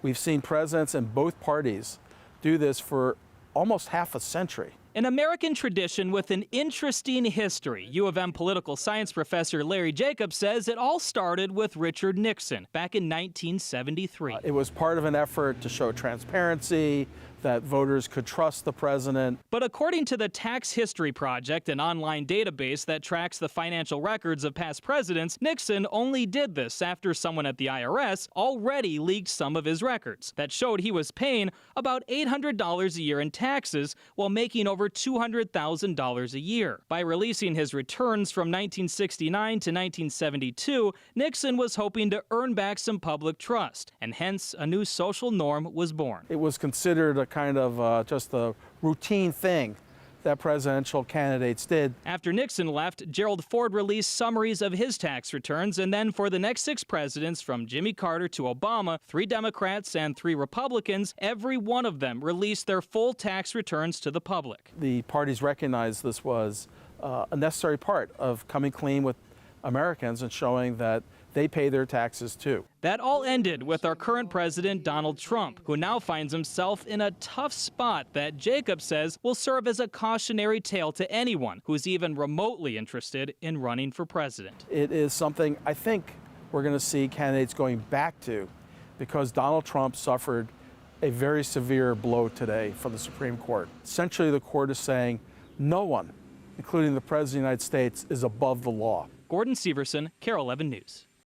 We've seen presidents in both parties do this for almost half a century. An American tradition with an interesting history. U of M political science professor Larry Jacobs says it all started with Richard Nixon back in 1973. It was part of an effort to show transparency, that voters could trust the president. But according to the Tax History Project, an online database that tracks the financial records of past presidents, Nixon only did this after someone at the IRS already leaked some of his records that showed he was paying about $800 a year in taxes while making over $200,000 a year. By releasing his returns from 1969 to 1972, Nixon was hoping to earn back some public trust, and hence a new social norm was born. It was considered a kind of just a routine thing that presidential candidates did. After Nixon left, Gerald Ford released summaries of his tax returns, and then for the next 6 presidents, from Jimmy Carter to Obama, 3 Democrats and 3 Republicans, every one of them released their full tax returns to the public. The parties recognized this was a necessary part of coming clean with Americans and showing that they pay their taxes too. That all ended with our current president, Donald Trump, who now finds himself in a tough spot that Jacobs says will serve as a cautionary tale to anyone who's even remotely interested in running for president. It is something I think we're going to see candidates going back to because Donald Trump suffered a very severe blow today from the Supreme Court. Essentially, the court is saying no one, including the President of the United States, is above the law. Gordon Severson, KARE 11 News.